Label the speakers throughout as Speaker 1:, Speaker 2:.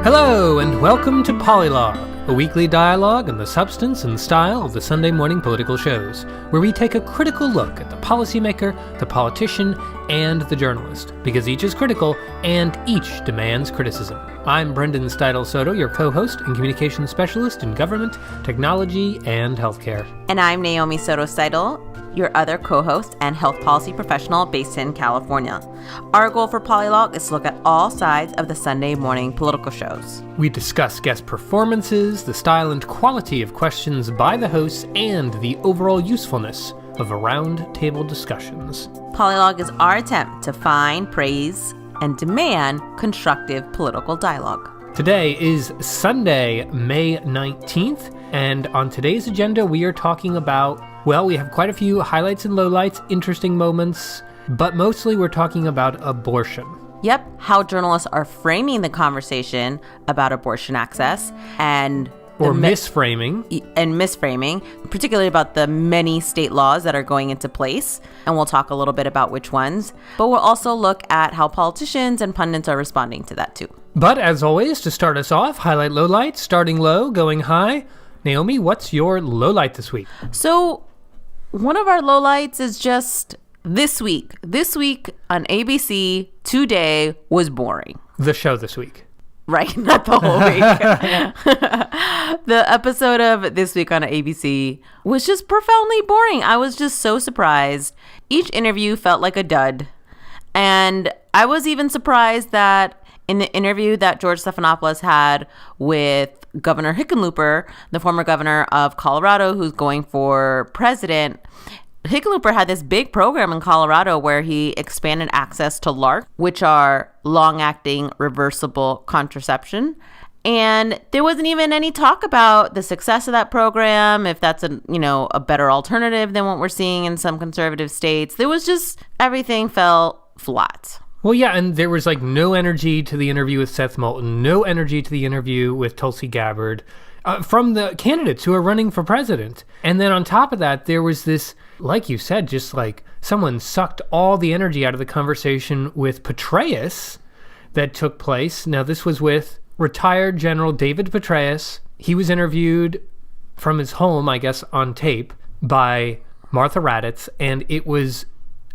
Speaker 1: Hello, and welcome to Polilogue, a weekly dialogue on the substance and style of the Sunday morning political shows, where we take a critical look at the policymaker, the politician, and the journalist, because each is critical and each demands criticism. I'm Brendan Steidel-Soto, your co-host and communications specialist in government, technology, and healthcare.
Speaker 2: And I'm Naomi Soto-Steidel, your other co-host and health policy professional based in California. Our goal for Polilogue is to look at all sides of the Sunday morning political shows.
Speaker 1: We discuss guest performances, the style and quality of questions by the hosts, and the overall usefulness of round-table discussions.
Speaker 2: Polilogue is our attempt to find, praise, and demand constructive political dialogue.
Speaker 1: Today is Sunday, May 19th, and on today's agenda we are talking about, well, we have quite a few highlights and lowlights, interesting moments, but mostly we're talking about abortion.
Speaker 2: Yep, how journalists are framing the conversation about abortion access
Speaker 1: Or misframing,
Speaker 2: particularly about the many state laws that are going into place. And we'll talk a little bit about which ones. But we'll also look at how politicians and pundits are responding to that too.
Speaker 1: But as always, to start us off, highlight, lowlight, starting low, going high. Naomi, what's your lowlight this week?
Speaker 2: So one of our lowlights is just this week. This week on ABC, today was boring.
Speaker 1: The show this week.
Speaker 2: Right, not the whole week. The episode of This Week on ABC was just profoundly boring. I was just so surprised. Each interview felt like a dud. And I was even surprised that in the interview that George Stephanopoulos had with Governor Hickenlooper, the former governor of Colorado who's going for president, Hickenlooper had this big program in Colorado where he expanded access to LARC, which are long-acting reversible contraception. And there wasn't even any talk about the success of that program, if that's a better alternative than what we're seeing in some conservative states. There was just, everything fell flat.
Speaker 1: Well, yeah, and there was no energy to the interview with Seth Moulton, no energy to the interview with Tulsi Gabbard, from the candidates who are running for president. And then on top of that, there was this, like you said, just someone sucked all the energy out of the conversation with Petraeus that took place. Now, this was with retired General David Petraeus. He was interviewed from his home, I guess, on tape by Martha Raddatz, and it was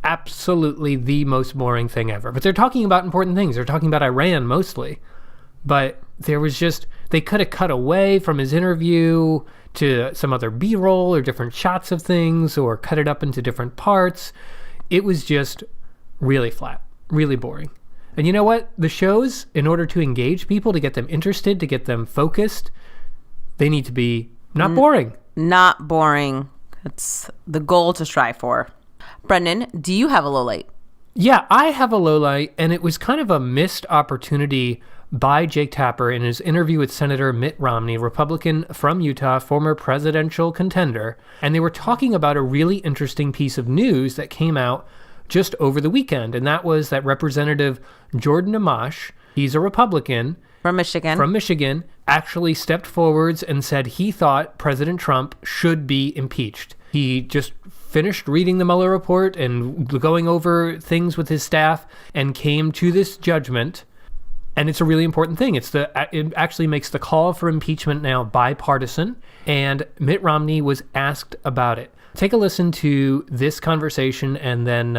Speaker 1: absolutely the most boring thing ever. But they're talking about important things. They're talking about Iran mostly. But there was they could have cut away from his interview to some other B-roll or different shots of things or cut it up into different parts. It was just really flat, really boring. And you know what? The shows, in order to engage people, to get them interested, to get them focused, they need to be not boring.
Speaker 2: Not boring. It's the goal to strive for. Brendan, do you have a lowlight?
Speaker 1: Yeah, I have a lowlight, and it was kind of a missed opportunity by Jake Tapper in his interview with Senator Mitt Romney, Republican from Utah, former presidential contender. And they were talking about a really interesting piece of news that came out just over the weekend. And that was that Representative Jordan Amash, he's a Republican
Speaker 2: from Michigan,
Speaker 1: actually stepped forwards and said he thought President Trump should be impeached. He just finished reading the Mueller report and going over things with his staff and came to this judgment. And it's a really important thing. It actually makes the call for impeachment now bipartisan, and Mitt Romney was asked about it. Take a listen to this conversation, and then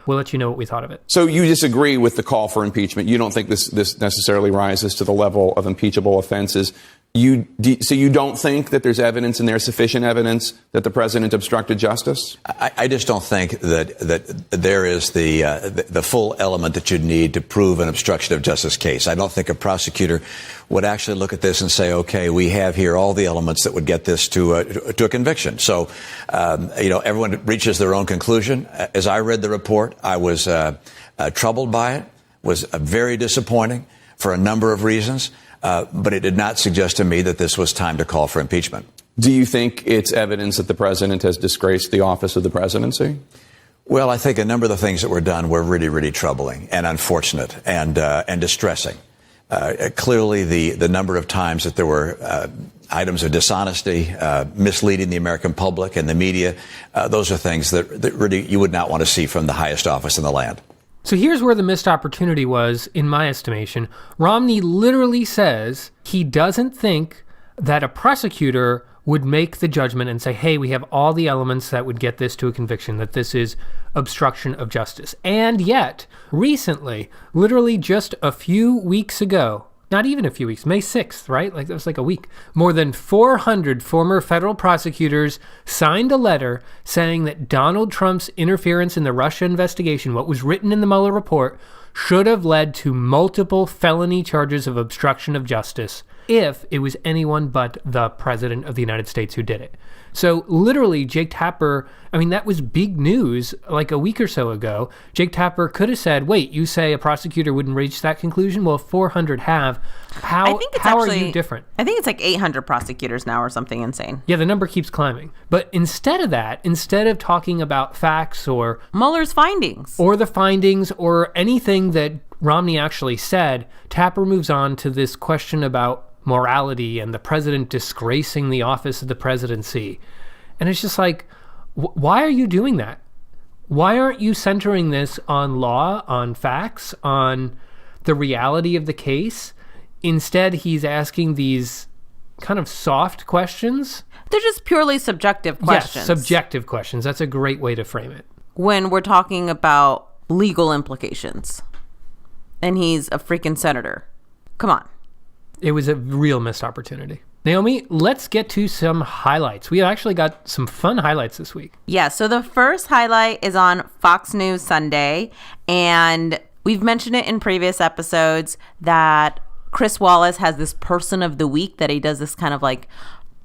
Speaker 1: we'll let you know what we thought of it.
Speaker 3: So you disagree with the call for impeachment? You don't think this necessarily rises to the level of impeachable offenses? So you don't think that there's evidence, and there's sufficient evidence that the president obstructed justice?
Speaker 4: I just don't think that there is the full element that you'd need to prove an obstruction of justice case. I don't think a prosecutor would actually look at this and say, okay, we have here all the elements that would get this to a conviction. So, everyone reaches their own conclusion. As I read the report, I was troubled by it, was very disappointing for a number of reasons. But it did not suggest to me that this was time to call for impeachment.
Speaker 3: Do you think it's evidence that the president has disgraced the office of the presidency?
Speaker 4: Well, I think a number of the things that were done were really, really troubling and unfortunate and distressing. Clearly, the number of times that there were items of dishonesty, misleading the American public and the media, those are things that really you would not want to see from the highest office in the land.
Speaker 1: So here's where the missed opportunity was, in my estimation. Romney literally says he doesn't think that a prosecutor would make the judgment and say, hey, we have all the elements that would get this to a conviction, that this is obstruction of justice. And yet, recently, literally just a few weeks ago, not even a few weeks, May 6th, right? Like that was like a week. More than 400 former federal prosecutors signed a letter saying that Donald Trump's interference in the Russia investigation, what was written in the Mueller report, should have led to multiple felony charges of obstruction of justice if it was anyone but the president of the United States who did it. So literally, Jake Tapper, I mean, that was big news like a week or so ago. Jake Tapper could have said, wait, you say a prosecutor wouldn't reach that conclusion? Well, 400 have. How are you different?
Speaker 2: I think it's like 800 prosecutors now or something insane.
Speaker 1: Yeah, the number keeps climbing. But instead of that, instead of talking about facts or
Speaker 2: Mueller's findings
Speaker 1: or the findings or anything that Romney actually said, Tapper moves on to this question about morality and the president disgracing the office of the presidency. And it's just like, why are you doing that? Why aren't you centering this on law, on facts, on the reality of the case? Instead, he's asking these kind of soft questions.
Speaker 2: They're just purely subjective questions.
Speaker 1: Yes, subjective questions. That's a great way to frame it.
Speaker 2: When we're talking about legal implications. And he's a freaking senator. Come on.
Speaker 1: It was a real missed opportunity. Naomi, let's get to some highlights. We actually got some fun highlights this week.
Speaker 2: Yeah, so the first highlight is on Fox News Sunday, and we've mentioned it in previous episodes that Chris Wallace has this person of the week that he does this kind of like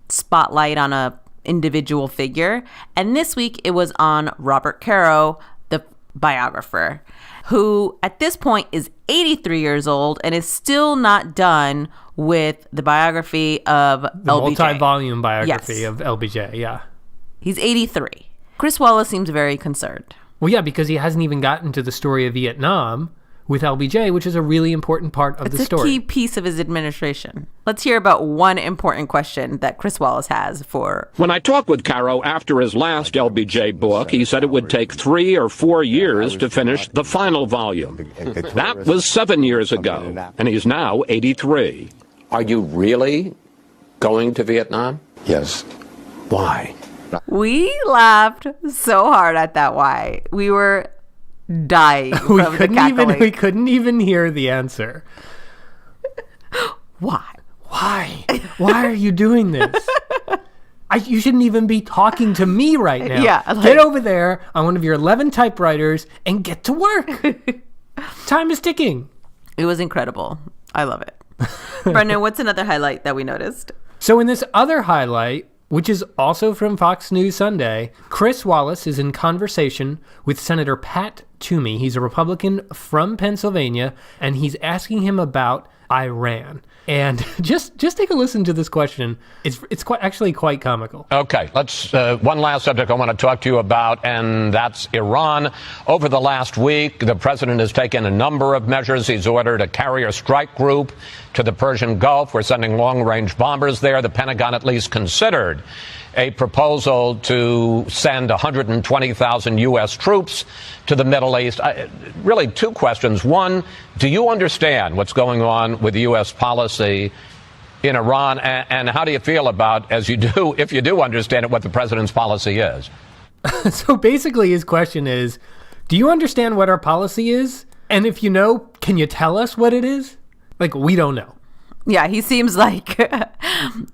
Speaker 2: spotlight on a individual figure. And this week it was on Robert Caro, the biographer, who at this point is 83 years old and is still not done with the biography of
Speaker 1: the
Speaker 2: LBJ.
Speaker 1: Multi-volume biography
Speaker 2: Yes.
Speaker 1: of LBJ, yeah.
Speaker 2: He's 83. Chris Wallace seems very concerned.
Speaker 1: Well, yeah, because he hasn't even gotten to the story of Vietnam with LBJ, which is a really important part of the story.
Speaker 2: It's a key piece of his administration. Let's hear about one important question that Chris Wallace has for...
Speaker 5: When I talked with Caro after his last LBJ book, he said it would take 3 or 4 years to finish the final volume. That was 7 years ago, and he's now 83.
Speaker 6: Are you really going to Vietnam?
Speaker 5: Yes.
Speaker 6: Why?
Speaker 2: We laughed so hard at that why. We were dying from the cackling.
Speaker 1: We couldn't even hear the answer.
Speaker 2: Why?
Speaker 1: Why? Why are you doing this? You shouldn't even be talking to me right now.
Speaker 2: Yeah, like,
Speaker 1: get over there on one of your 11 typewriters and get to work. Time is ticking.
Speaker 2: It was incredible. I love it. Brendan, what's another highlight that we noticed?
Speaker 1: So in this other highlight, which is also from Fox News Sunday, Chris Wallace is in conversation with Senator Pat Toomey. He's a Republican from Pennsylvania, and he's asking him about Iran. And just take a listen to this question. It's quite comical.
Speaker 7: Okay, let's one last subject I want to talk to you about, and that's Iran. Over the last week, the president has taken a number of measures. He's ordered a carrier strike group to the Persian Gulf. We're sending long-range bombers there. The Pentagon at least considered a proposal to send 120,000 U.S. troops to the Middle East. Really, two questions. One, do you understand what's going on with U.S. policy in Iran? And how do you feel about, as you do, if you do understand it, what the president's policy is?
Speaker 1: So basically his question is, do you understand what our policy is? And if you know, can you tell us what it is? Like, we don't know.
Speaker 2: Yeah, he seems like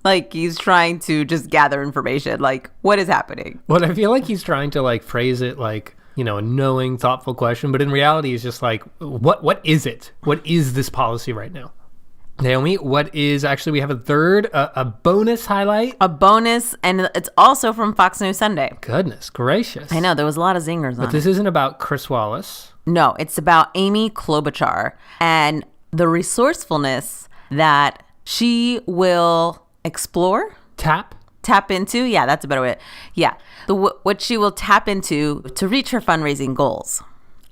Speaker 2: like he's trying to just gather information. Like, what is happening?
Speaker 1: Well, I feel like he's trying to like phrase it like, you know, a knowing, thoughtful question. But in reality, he's just like, what is it? What is this policy right now? Naomi, what is actually, we have a third, a bonus highlight.
Speaker 2: A bonus, and it's also from Fox News Sunday.
Speaker 1: Goodness gracious.
Speaker 2: I know, there was a lot of zingers on
Speaker 1: But this isn't about Chris Wallace.
Speaker 2: No, it's about Amy Klobuchar and the resourcefulness that she will explore.
Speaker 1: Tap
Speaker 2: into. Yeah, that's a better way. Yeah. What she will tap into to reach her fundraising goals.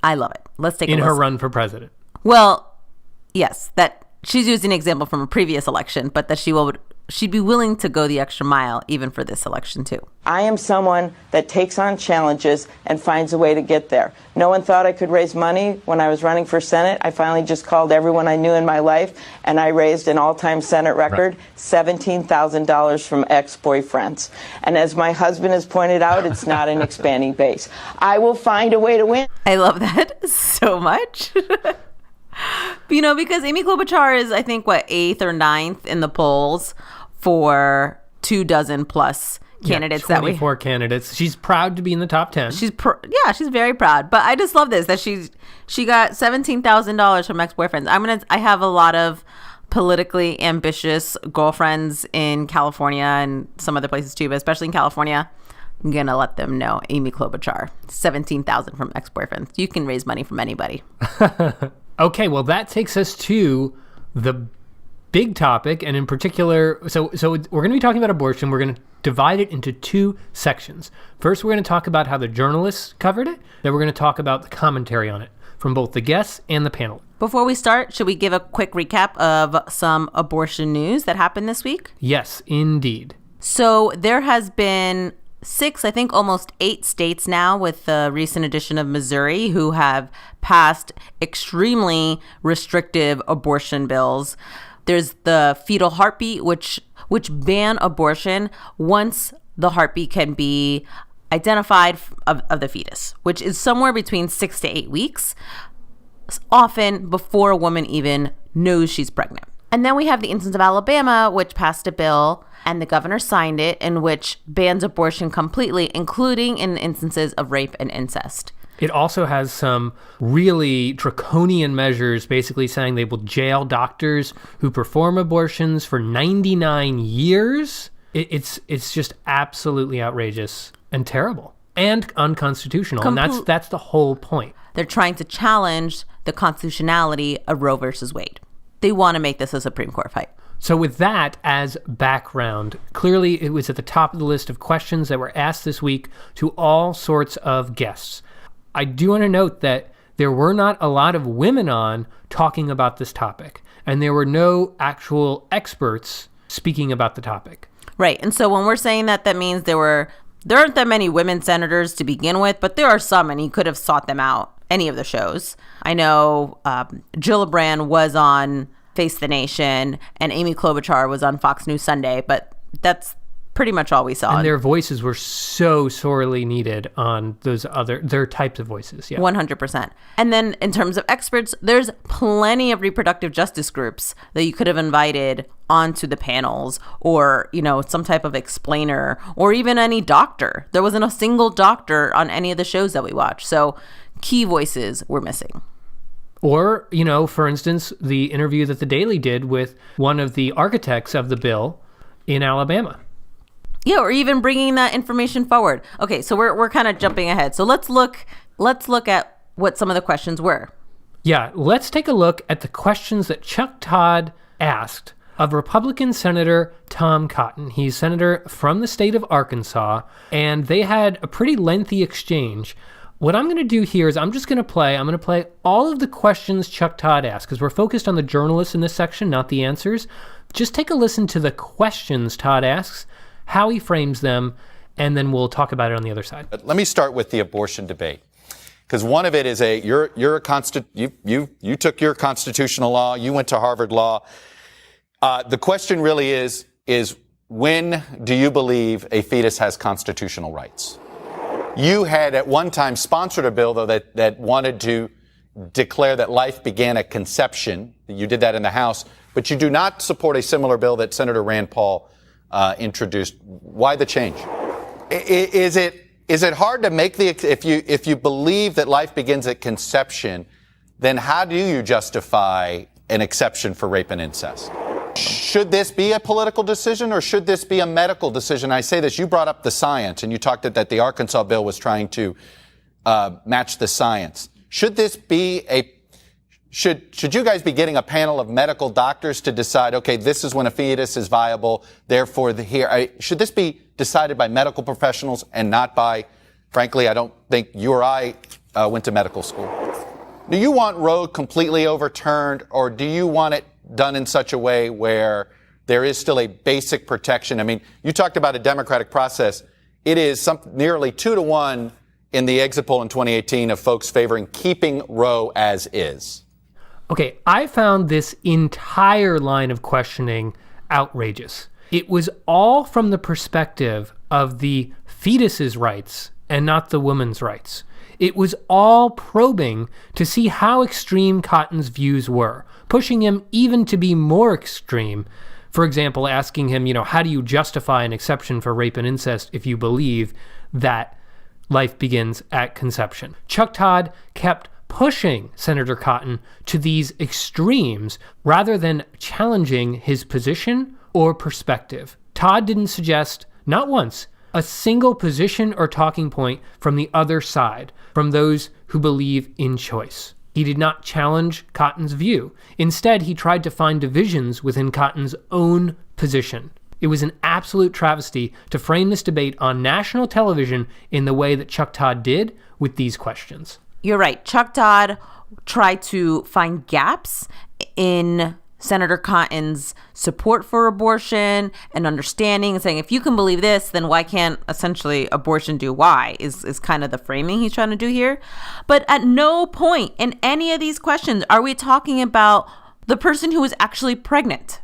Speaker 2: I love it. Let's take a listen.
Speaker 1: In her run for president.
Speaker 2: Well, yes, that she's using an example from a previous election, but that she will she'd be willing to go the extra mile even for this election too.
Speaker 8: I am someone that takes on challenges and finds a way to get there. No one thought I could raise money when I was running for Senate. I finally just called everyone I knew in my life, and I raised an all-time Senate record, $17,000 from ex-boyfriends. And as my husband has pointed out, it's not an expanding base. I will find a way to win.
Speaker 2: I love that so much. Because Amy Klobuchar is, I think, 8th or 9th in the polls for 24 plus candidates that we
Speaker 1: 24 candidates. She's proud to be in the top 10.
Speaker 2: She's very proud. But I just love this that she got $17,000 from ex-boyfriends. I have a lot of politically ambitious girlfriends in California and some other places too, but especially in California. I'm gonna let them know Amy Klobuchar, $17,000 from ex-boyfriends. You can raise money from anybody.
Speaker 1: Okay, well, that takes us to the big topic, and in particular, so we're going to be talking about abortion. We're going to divide it into two sections. First, we're going to talk about how the journalists covered it. Then we're going to talk about the commentary on it from both the guests and the panel.
Speaker 2: Before we start, should we give a quick recap of some abortion news that happened this week?
Speaker 1: Yes, indeed.
Speaker 2: So there has been 6, I think almost 8 states now with the recent addition of Missouri who have passed extremely restrictive abortion bills. There's the fetal heartbeat, which ban abortion once the heartbeat can be identified of the fetus, which is somewhere between 6 to 8 weeks, often before a woman even knows she's pregnant. And then we have the instance of Alabama, which passed a bill and the governor signed it, in which bans abortion completely, including in instances of rape and incest.
Speaker 1: It also has some really draconian measures, basically saying they will jail doctors who perform abortions for 99 years. It's just absolutely outrageous and terrible and unconstitutional. And that's the whole point.
Speaker 2: They're trying to challenge the constitutionality of Roe versus Wade. They want to make this a Supreme Court fight.
Speaker 1: So with that as background, clearly it was at the top of the list of questions that were asked this week to all sorts of guests. I do want to note that there were not a lot of women on talking about this topic, and there were no actual experts speaking about the topic.
Speaker 2: Right. And so when we're saying that, that means there aren't that many women senators to begin with, but there are some, and you could have sought them out any of the shows. I know Gillibrand was on Face the Nation, and Amy Klobuchar was on Fox News Sunday, but that's pretty much all we saw.
Speaker 1: And their voices were so sorely needed on their types of voices. Yeah,
Speaker 2: 100%. And then in terms of experts, there's plenty of reproductive justice groups that you could have invited onto the panels, or, some type of explainer, or even any doctor. There wasn't a single doctor on any of the shows that we watched. So key voices were missing.
Speaker 1: Or, for instance, the interview that The Daily did with one of the architects of the bill in Alabama.
Speaker 2: Yeah, or even bringing that information forward. Okay, so we're kind of jumping ahead. So let's look at what some of the questions were.
Speaker 1: Yeah, let's take a look at the questions that Chuck Todd asked of Republican Senator Tom Cotton. He's senator from the state of Arkansas, and they had a pretty lengthy exchange. What I'm going to do here is I'm going to play all of the questions Chuck Todd asked, because we're focused on the journalists in this section, not the answers. Just take a listen to the questions Todd asks, how he frames them, and then we'll talk about it on the other side.
Speaker 9: Let me start with the abortion debate, because one of it is you took your constitutional law, you went to Harvard Law. The question really is when do you believe a fetus has constitutional rights? You had at one time sponsored a bill, though, that wanted to declare that life began at conception. You did that in the House, but you do not support a similar bill that Senator Rand Paul introduced. Why the change? Is it hard to make if you believe that life begins at conception, then how do you justify an exception for rape and incest? Should this be a political decision, or should this be a medical decision? I say this, you brought up the science, and you talked that the Arkansas bill was trying to match the science. Should this be should you guys be getting a panel of medical doctors to decide, okay, this is when a fetus is viable, therefore should this be decided by medical professionals and not by, frankly, I don't think you or I went to medical school. Do you want Roe completely overturned, or do you want it done in such a way where there is still a basic protection. I mean, you talked about a democratic process. It is nearly 2-1 in the exit poll in 2018 of folks favoring keeping Roe as is.
Speaker 1: Okay, I found this entire line of questioning outrageous. It was all from the perspective of the fetus's rights and not the woman's rights. It was all probing to see how extreme Cotton's views were, pushing him even to be more extreme. For example, asking him, how do you justify an exception for rape and incest if you believe that life begins at conception? Chuck Todd kept pushing Senator Cotton to these extremes rather than challenging his position or perspective. Todd didn't suggest, not once, a single position or talking point from the other side, from those who believe in choice. He did not challenge Cotton's view. Instead, he tried to find divisions within Cotton's own position. It was an absolute travesty to frame this debate on national television in the way that Chuck Todd did with these questions.
Speaker 2: You're right. Chuck Todd tried to find gaps in Senator Cotton's support for abortion and understanding, and saying, if you can believe this, then why can't essentially abortion do why, is kind of the framing he's trying to do here. But at no point in any of these questions are we talking about the person who is actually pregnant.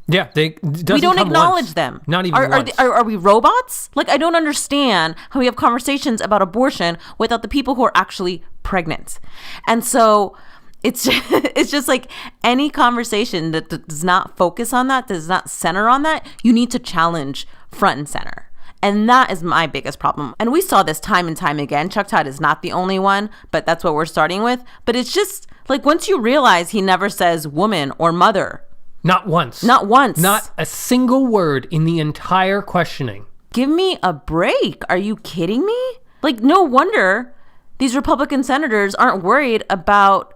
Speaker 1: Yeah, we
Speaker 2: don't acknowledge them.
Speaker 1: Not even once.
Speaker 2: Are we robots? Like, I don't understand how we have conversations about abortion without the people who are actually pregnant. And so it's just like any conversation that does not focus on that, does not center on that, you need to challenge front and center. And that is my biggest problem. And we saw this time and time again. Chuck Todd is not the only one, but that's what we're starting with. But it's just like, once you realize he never says woman or mother.
Speaker 1: Not once.
Speaker 2: Not once.
Speaker 1: Not a single word in the entire questioning.
Speaker 2: Give me a break. Are you kidding me? Like, no wonder these Republican senators aren't worried about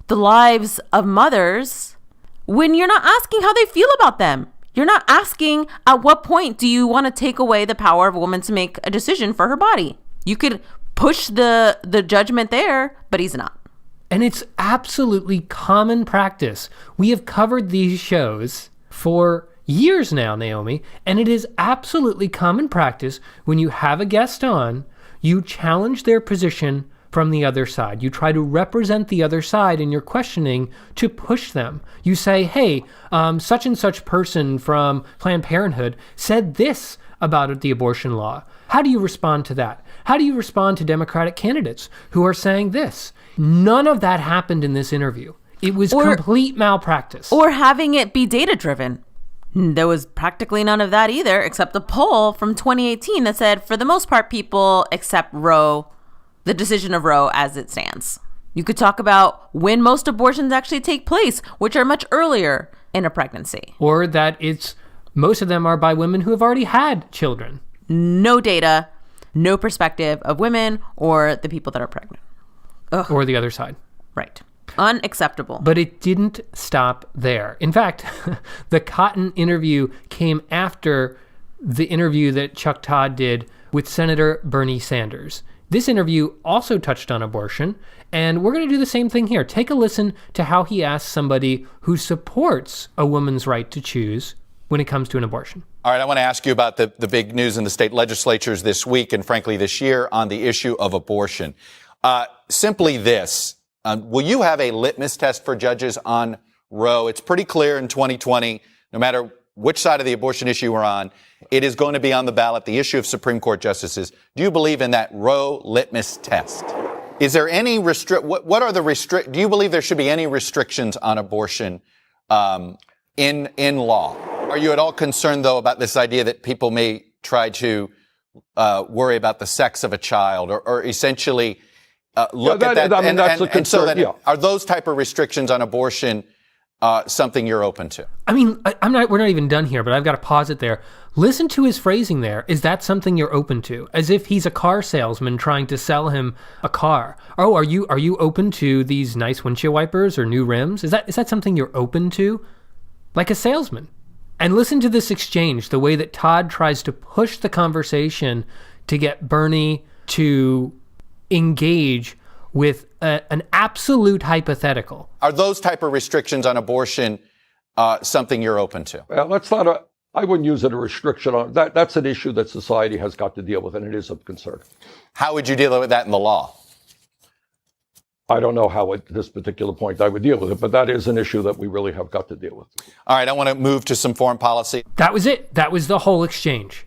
Speaker 2: the lives of mothers when you're not asking how they feel about them. You're not asking, at what point do you want to take away the power of a woman to make a decision for her body? You could push the judgment there, but he's not.
Speaker 1: And it's absolutely common practice. We have covered these shows for years now, Naomi, and it is absolutely common practice when you have a guest on, you challenge their position from the other side. You try to represent the other side in your questioning to push them. You say, hey, such and such person from Planned Parenthood said this about the abortion law. How do you respond to that? How do you respond to Democratic candidates who are saying this? None of that happened in this interview. It was complete malpractice.
Speaker 2: Or having it be data-driven. There was practically none of that either, except a poll from 2018 that said, for the most part, people accept Roe, the decision of Roe as it stands. You could talk about when most abortions actually take place, which are much earlier in a pregnancy.
Speaker 1: Or that most of them are by women who have already had children.
Speaker 2: No data, no perspective of women or the people that are pregnant. Ugh.
Speaker 1: Or the other side.
Speaker 2: Right. Unacceptable.
Speaker 1: But it didn't stop there. In fact, the Cotton interview came after the interview that Chuck Todd did with Senator Bernie Sanders. This interview also touched on abortion, and we're going to do the same thing here. Take a listen to how he asked somebody who supports a woman's right to choose when it comes to an abortion.
Speaker 9: All right, I want to ask you about the big news in the state legislatures this week and, frankly, this year on the issue of abortion. Simply this, will you have a litmus test for judges on Roe? It's pretty clear in 2020, no matter which side of the abortion issue we're on, it is going to be on the ballot, the issue of Supreme Court justices. Do you believe in that Roe litmus test? Is there any what are the do you believe there should be any restrictions on abortion in law? Are you at all concerned, though, about this idea that people may try to worry about the sex of a child or essentially look at that?
Speaker 5: I mean, that's a concern.
Speaker 9: And so are those type of restrictions on abortion something you're open to?
Speaker 1: I mean, we're not even done here, but I've got to pause it there. Listen to his phrasing there. Is that something you're open to? As if he's a car salesman trying to sell him a car. Oh, are you open to these nice windshield wipers or new rims? Is that something you're open to? Like a salesman. And listen to this exchange, the way that Todd tries to push the conversation to get Bernie to engage with an absolute hypothetical.
Speaker 9: Are those type of restrictions on abortion something you're open to?
Speaker 10: Well, I wouldn't use it a restriction on that. That's an issue that society has got to deal with, and it is of concern.
Speaker 9: How would you deal with that in the law?
Speaker 10: I don't know how at this particular point I would deal with it, but that is an issue that we really have got to deal with.
Speaker 9: All right, I want to move to some foreign policy.
Speaker 1: That was it. That was the whole exchange.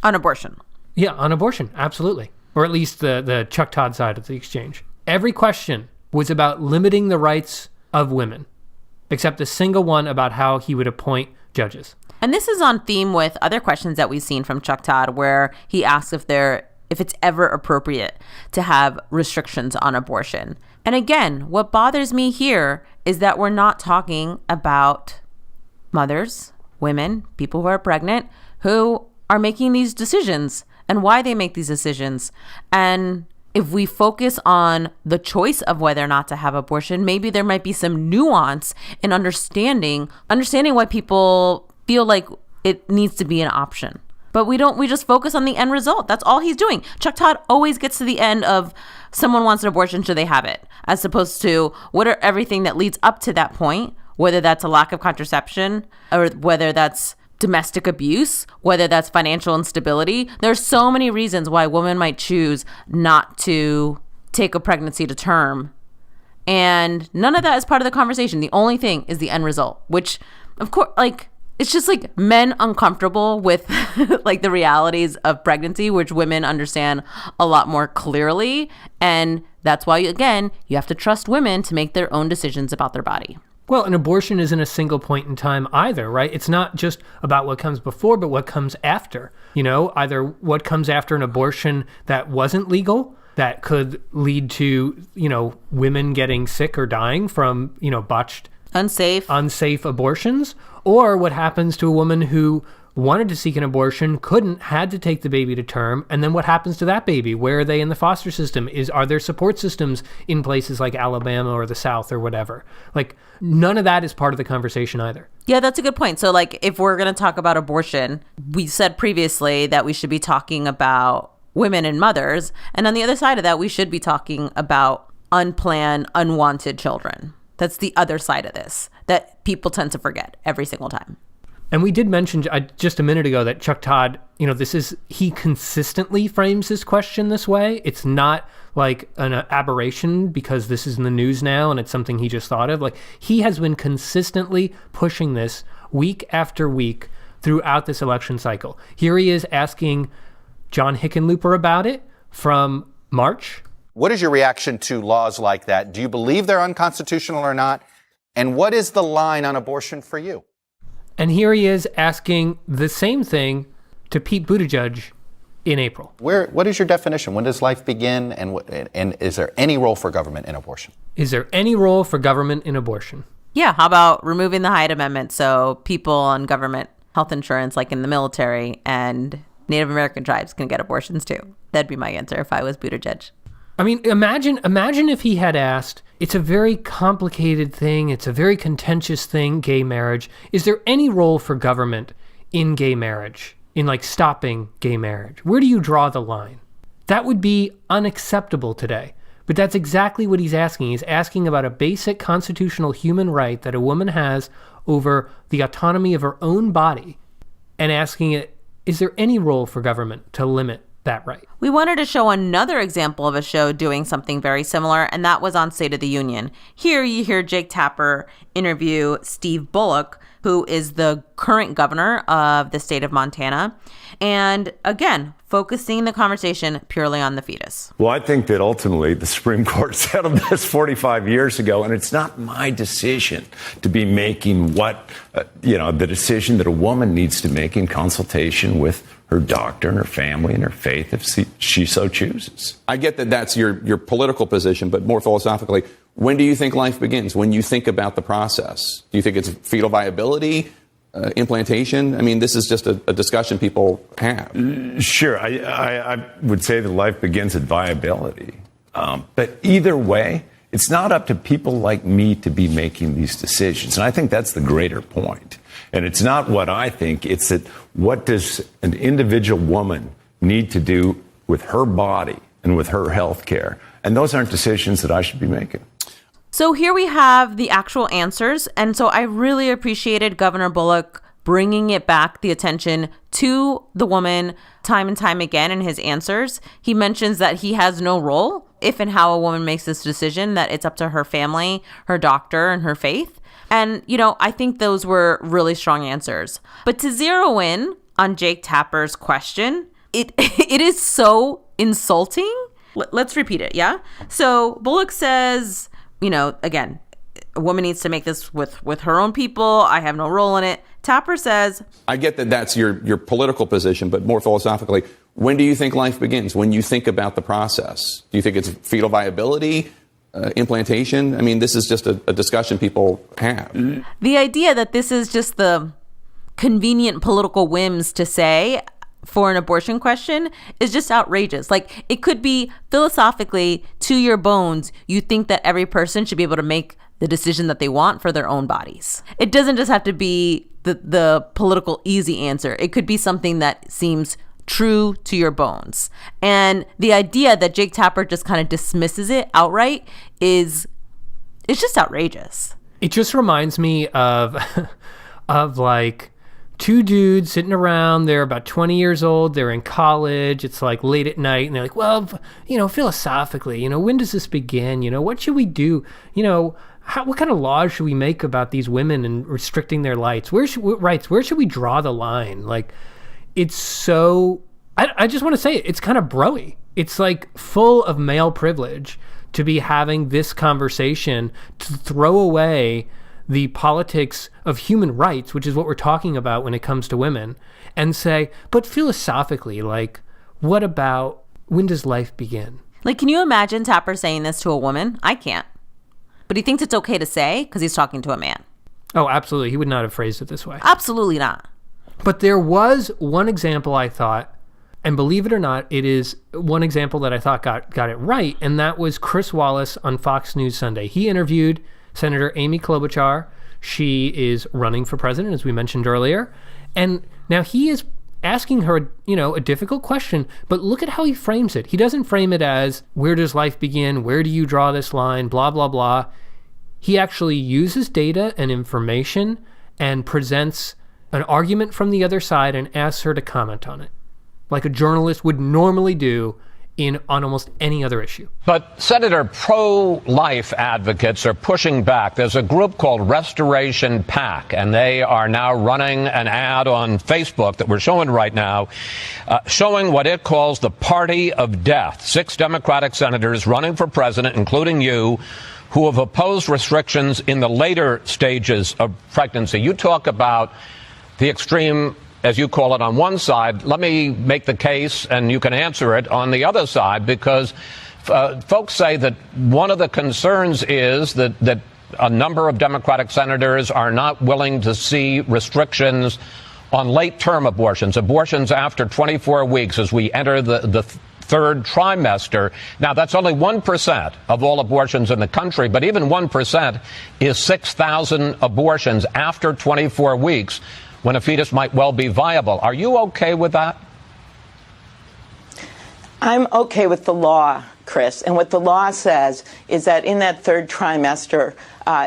Speaker 2: On abortion.
Speaker 1: Yeah, on abortion, absolutely. Or at least the Chuck Todd side of the exchange. Every question was about limiting the rights of women, except a single one about how he would appoint judges.
Speaker 2: And this is on theme with other questions that we've seen from Chuck Todd, where he asks if it's ever appropriate to have restrictions on abortion. And again, what bothers me here is that we're not talking about mothers, women, people who are pregnant, who are making these decisions and why they make these decisions. And if we focus on the choice of whether or not to have abortion, maybe there might be some nuance in understanding why people feel like it needs to be an option. But we just focus on the end result. That's all he's doing. Chuck Todd always gets to the end of someone wants an abortion, should they have it? As opposed to what are everything that leads up to that point, whether that's a lack of contraception or whether that's domestic abuse, whether that's financial instability. There's so many reasons why women might choose not to take a pregnancy to term. And none of that is part of the conversation. The only thing is the end result, which, of course, it's just men uncomfortable with the realities of pregnancy, which women understand a lot more clearly. And that's why, again, you have to trust women to make their own decisions about their body.
Speaker 1: Well, an abortion isn't a single point in time either, right? It's not just about what comes before, but what comes after. Either what comes after an abortion that wasn't legal, that could lead to, women getting sick or dying from, botched unsafe abortions, or what happens to a woman who wanted to seek an abortion, couldn't, had to take the baby to term, and then what happens to that baby? Where are they in the foster system? Are there support systems in places like Alabama or the South or whatever? None of that is part of the conversation either.
Speaker 2: Yeah, that's a good point. So if we're going to talk about abortion, we said previously that we should be talking about women and mothers, and on the other side of that, we should be talking about unplanned, unwanted children. That's the other side of this that people tend to forget every single time.
Speaker 1: And we did mention just a minute ago that Chuck Todd, he consistently frames his question this way. It's not like an aberration because this is in the news now and it's something he just thought of. He has been consistently pushing this week after week throughout this election cycle. Here he is asking John Hickenlooper about it from March.
Speaker 9: What is your reaction to laws like that? Do you believe they're unconstitutional or not? And what is the line on abortion for you?
Speaker 1: And here he is asking the same thing to Pete Buttigieg in April.
Speaker 9: What is your definition? When does life begin? And is there any role for government in abortion?
Speaker 1: Is there any role for government in abortion?
Speaker 2: Yeah, how about removing the Hyde Amendment so people on government health insurance, like in the military, and Native American tribes can get abortions too? That'd be my answer if I was Buttigieg.
Speaker 1: I mean, imagine if he had asked, it's a very complicated thing, it's a very contentious thing, gay marriage. Is there any role for government in gay marriage, in stopping gay marriage? Where do you draw the line? That would be unacceptable today. But that's exactly what he's asking. He's asking about a basic constitutional human right that a woman has over the autonomy of her own body, and asking it, is there any role for government to limit that right?
Speaker 2: We wanted to show another example of a show doing something very similar, and that was on State of the Union. Here you hear Jake Tapper interview Steve Bullock, who is the current governor of the state of Montana, and again, focusing the conversation purely on the fetus.
Speaker 11: Well, I think that ultimately the Supreme Court settled this 45 years ago, and it's not my decision to be making the decision that a woman needs to make in consultation with her doctor and her family and her faith if she so chooses.
Speaker 3: I get that that's your political position, but more philosophically, when do you think life begins? When you think about the process? Do you think it's fetal viability, implantation? I mean, this is just a discussion people have.
Speaker 11: Sure. I would say that life begins at viability. But either way, it's not up to people like me to be making these decisions. And I think that's the greater point. And it's not what I think. It's that what does an individual woman need to do with her body and with her health care? And those aren't decisions that I should be making.
Speaker 2: So here we have the actual answers. And so I really appreciated Governor Bullock bringing it back, the attention to the woman time and time again in his answers. He mentions that he has no role if and how a woman makes this decision, that it's up to her family, her doctor, and her faith. And, I think those were really strong answers. But to zero in on Jake Tapper's question, it is so insulting. Let's repeat it, yeah? So Bullock says, again, a woman needs to make this with her own people. I have no role in it. Tapper says,
Speaker 3: I get that that's your political position, but more philosophically, when do you think life begins? When you think about the process? Do you think it's fetal viability, implantation? I mean, this is just a discussion people have.
Speaker 2: The idea that this is just the convenient political whims to say for an abortion question is just outrageous. Like, it could be philosophically, to your bones, you think that every person should be able to make the decision that they want for their own bodies. It doesn't just have to be the political easy answer. It could be something that seems true to your bones. And the idea that Jake Tapper just kind of dismisses it outright it's just outrageous.
Speaker 1: It just reminds me of like two dudes sitting around. They're about 20 years old. They're in college. It's like late at night. And they're like, well, philosophically, when does this begin? What should we do? What kind of laws should we make about these women and restricting their rights? Where should we draw the line? Like, it's so, I just want to say it's kind of bro-y. It's like full of male privilege to be having this conversation, to throw away the politics of human rights, which is what we're talking about when it comes to women, and say, but philosophically, like, what about when does life begin?
Speaker 2: Like, can you imagine Tapper saying this to a woman? I can't. But he thinks it's okay to say because he's talking to a man.
Speaker 1: Oh, absolutely. He would not have phrased it this way.
Speaker 2: Absolutely not.
Speaker 1: But there was one example I thought, and believe it or not, it is one example that I thought got it right, and that was Chris Wallace on Fox News Sunday. He interviewed Senator Amy Klobuchar. She is running for president, as we mentioned earlier. And now he is asking her, a difficult question, but look at how he frames it. He doesn't frame it as, where does life begin? Where do you draw this line? Blah, blah, blah. He actually uses data and information and presents an argument from the other side and asks her to comment on it, like a journalist would normally do on almost any other issue.
Speaker 7: But, Senator, pro-life advocates are pushing back. There's a group called Restoration PAC, and they are now running an ad on Facebook that we're showing right now, showing what it calls the party of death. 6 Democratic senators running for president, including you, who have opposed restrictions in the later stages of pregnancy. You talk about the extreme, as you call it, on one side. Let me make the case, and you can answer it, on the other side, because folks say that one of the concerns is that a number of Democratic senators are not willing to see restrictions on late-term abortions after 24 weeks as we enter the third trimester. Now, that's only 1% of all abortions in the country, but even 1% is 6,000 abortions after 24 weeks. When a fetus might well be viable. Are you okay with that?
Speaker 8: I'm okay with the law, Chris. And what the law says is that in that third trimester,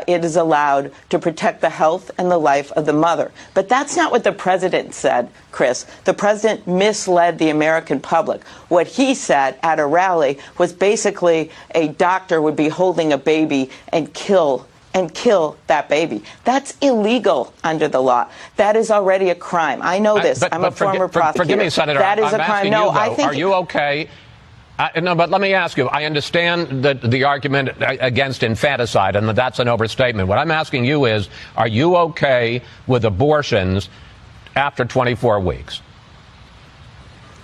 Speaker 8: it is allowed to protect the health and the life of the mother. But that's not what the president said, Chris. The president misled the American public. What he said at a rally was basically a doctor would be holding a baby and kill that baby. That's illegal under the law. That is already a crime. I know this. I'm a former prosecutor.
Speaker 7: Forgive me, Senator.
Speaker 8: That is a crime. No, I think.
Speaker 7: Are you okay? No, but let me ask you. I understand the argument against infanticide, and that's an overstatement. What I'm asking you is, are you okay with abortions after 24 weeks?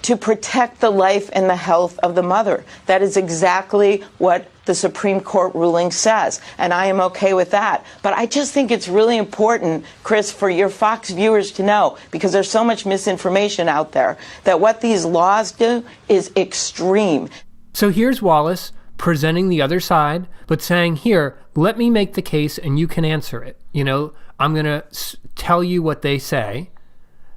Speaker 8: To protect the life and the health of the mother. That is exactly what the Supreme Court ruling says, and I am okay with that. But I just think it's really important, Chris, for your Fox viewers to know, because there's so much misinformation out there, that what these laws do is extreme.
Speaker 1: So here's Wallace presenting the other side, but saying, here, let me make the case and you can answer it. I'm going to tell you what they say,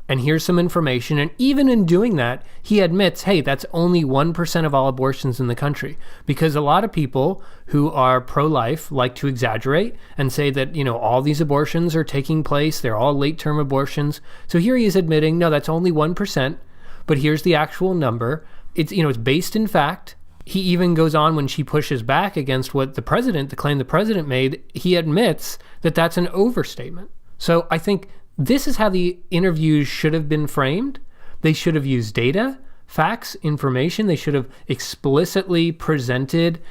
Speaker 1: and here's some information. And even in doing that, he admits, hey, that's only 1% of all abortions in the country. Because a lot of people who are pro-life like to exaggerate and say that, all these abortions are taking place. They're all late-term abortions. So here he is admitting, no, that's only 1%. But here's the actual number. It's based in fact. He even goes on when she pushes back against what the claim the president made, he admits that that's an overstatement. So I think this is how the interviews should have been framed. They should have used data, facts, information. They should have explicitly presented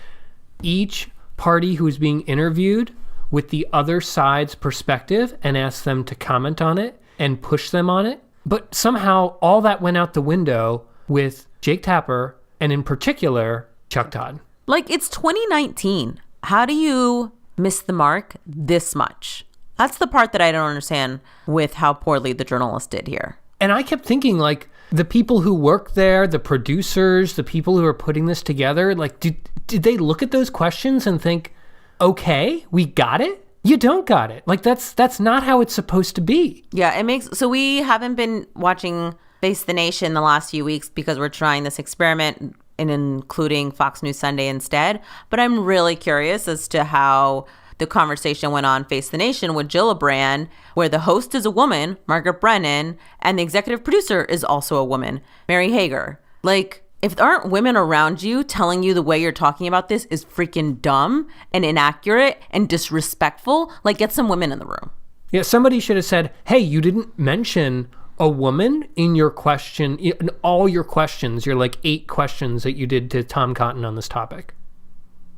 Speaker 1: each party who is being interviewed with the other side's perspective and asked them to comment on it and push them on it. But somehow all that went out the window with Jake Tapper and in particular, Chuck Todd.
Speaker 2: Like, it's 2019. How do you miss the mark this much? That's the part that I don't understand with how poorly the journalist did here.
Speaker 1: And I kept thinking, like, the people who work there, the producers, the people who are putting this together, like, did they look at those questions and think, okay, we got it? You don't got it. Like, that's not how it's supposed to be.
Speaker 2: Yeah, so we haven't been watching Face the Nation the last few weeks because we're trying this experiment and including Fox News Sunday instead. But I'm really curious as to how the conversation went on Face the Nation with Gillibrand, where the host is a woman, Margaret Brennan, and the executive producer is also a woman, Mary Hager. Like, if there aren't women around you telling you the way you're talking about this is freaking dumb and inaccurate and disrespectful, like, get some women in the room.
Speaker 1: Yeah, somebody should have said, hey, you didn't mention a woman in your question, in all your questions, your 8 questions that you did to Tom Cotton on this topic.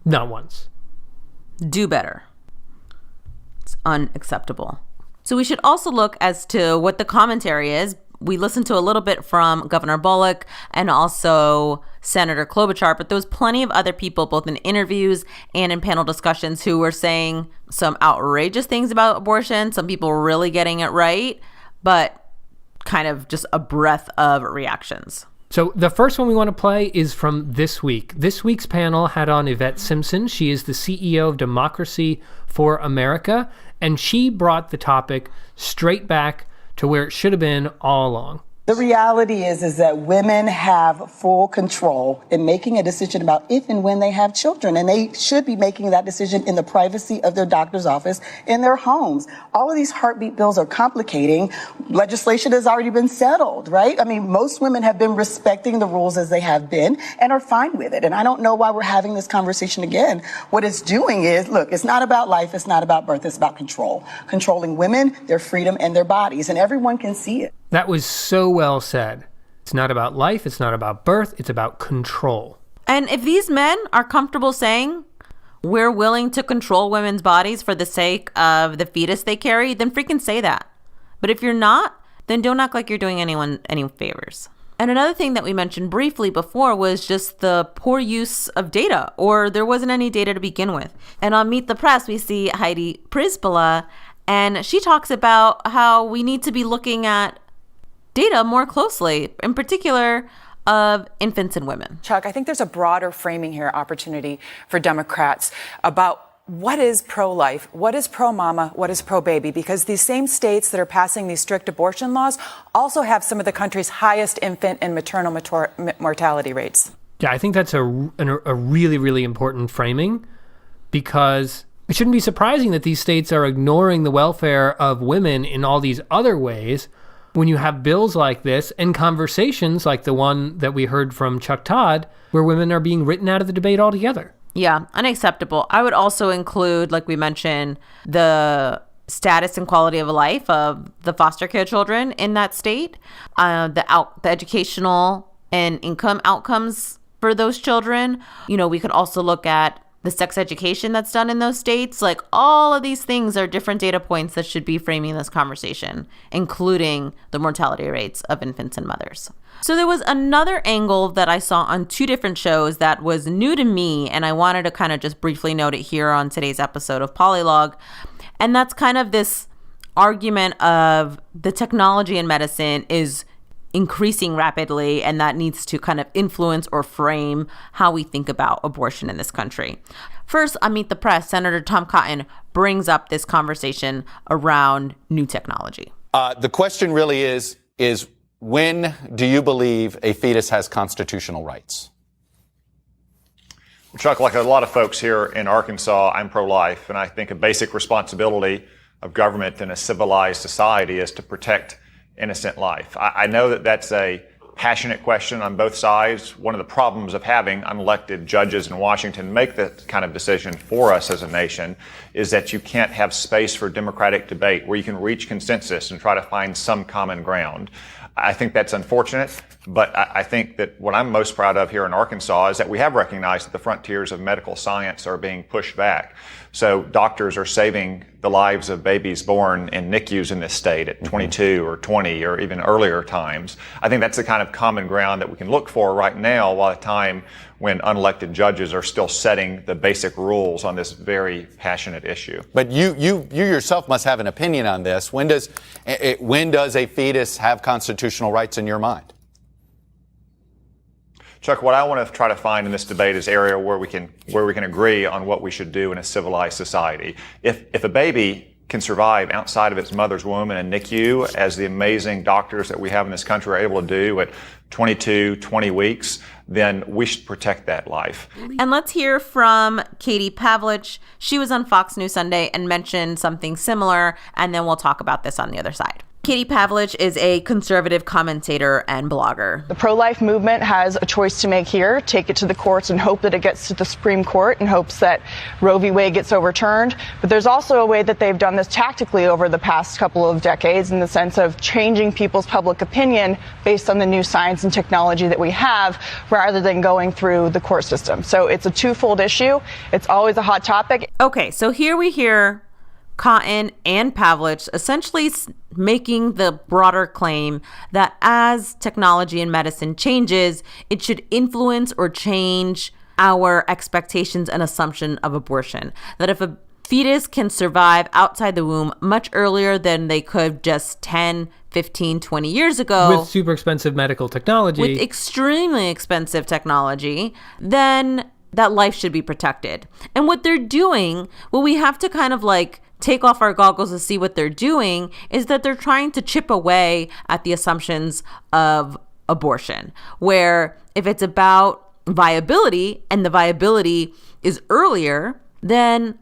Speaker 1: Not once.
Speaker 2: Do better. It's unacceptable. So we should also look as to what the commentary is. We listened to a little bit from Governor Bullock and also Senator Klobuchar, but there was plenty of other people, both in interviews and in panel discussions, who were saying some outrageous things about abortion. Some people were really getting it right, but kind of just a breadth of reactions.
Speaker 1: So the first one we want to play is from this week. This week's panel had on Yvette Simpson. She is the CEO of Democracy for America, and she brought the topic straight back to where it should have been all along.
Speaker 12: The reality is that women have full control in making a decision about if and when they have children, and they should be making that decision in the privacy of their doctor's office in their homes. All of these heartbeat bills are complicating. Legislation has already been settled, right? I mean, most women have been respecting the rules as they have been and are fine with it. And I don't know why we're having this conversation again. What it's doing is, look, it's not about life, it's not about birth, it's about control. Controlling women, their freedom, and their bodies, and everyone can see it.
Speaker 1: That was so well said. It's not about life. It's not about birth. It's about control.
Speaker 2: And if these men are comfortable saying we're willing to control women's bodies for the sake of the fetus they carry, then freaking say that. But if you're not, then don't act like you're doing anyone any favors. And another thing that we mentioned briefly before was just the poor use of data, or there wasn't any data to begin with. And on Meet the Press, we see Heidi Przybyla, and she talks about how we need to be looking at data more closely, in particular of infants and women.
Speaker 13: Chuck, I think there's a broader framing here, opportunity for Democrats about what is pro-life, what is pro-mama, what is pro-baby, because these same states that are passing these strict abortion laws also have some of the country's highest infant and maternal mortality rates.
Speaker 1: Yeah, I think that's a really, really important framing, because it shouldn't be surprising that these states are ignoring the welfare of women in all these other ways when you have bills like this and conversations like the one that we heard from Chuck Todd, where women are being written out of the debate altogether.
Speaker 2: Yeah, unacceptable. I would also include, like we mentioned, the status and quality of life of the foster care children in that state, the educational and income outcomes for those children. You know, we could also look at the sex education that's done in those states. Like, all of these things are different data points that should be framing this conversation, including the mortality rates of infants and mothers. So there was another angle that I saw on 2 different shows that was new to me, and I wanted to kind of just briefly note it here on today's episode of Polilogue. And that's kind of this argument of the technology in medicine is increasing rapidly, and that needs to kind of influence or frame how we think about abortion in this country. First, on Meet the Press, Senator Tom Cotton brings up this conversation around new technology.
Speaker 9: The question really is is when do you believe a fetus has constitutional rights?
Speaker 14: Chuck, like a lot of folks here in Arkansas, I'm pro-life, and I think a basic responsibility of government in a civilized society is to protect innocent life. I know that that's a passionate question on both sides. One of the problems of having unelected judges in Washington make that kind of decision for us as a nation is that you can't have space for democratic debate where you can reach consensus and try to find some common ground. I think that's unfortunate, but I think that what I'm most proud of here in Arkansas is that we have recognized that the frontiers of medical science are being pushed back. So doctors are saving the lives of babies born in NICUs in this state at 22 or 20 or even earlier times. I think that's the kind of common ground that we can look for right now, while at a time when unelected judges are still setting the basic rules on this very passionate issue.
Speaker 9: But you yourself must have an opinion on this. When does a fetus have constitutional rights in your mind?
Speaker 14: Chuck, what I want to try to find in this debate is area where we can agree on what we should do in a civilized society. If a baby can survive outside of its mother's womb in a NICU, as the amazing doctors that we have in this country are able to do at 22, 20 weeks, then we should protect that life.
Speaker 2: And let's hear from Katie Pavlich. She was on Fox News Sunday and mentioned something similar, and then we'll talk about this on the other side. Katie Pavlich is a conservative commentator and blogger.
Speaker 15: The pro-life movement has a choice to make here: take it to the courts and hope that it gets to the Supreme Court in hopes that Roe v. Wade gets overturned. But there's also a way that they've done this tactically over the past couple of decades, in the sense of changing people's public opinion based on the new science and technology that we have, rather than going through the court system. So it's a twofold issue. It's always a hot topic.
Speaker 2: Okay, so here we hear Cotton and Pavlich essentially making the broader claim that as technology and medicine changes, it should influence or change our expectations and assumption of abortion. That if a fetus can survive outside the womb much earlier than they could just 10, 15, 20 years ago,
Speaker 1: with super expensive medical technology,
Speaker 2: with extremely expensive technology, then that life should be protected. And what they're doing, well, we have to kind of like take off our goggles to see what they're doing, is that they're trying to chip away at the assumptions of abortion, where if it's about viability and the viability is earlier, then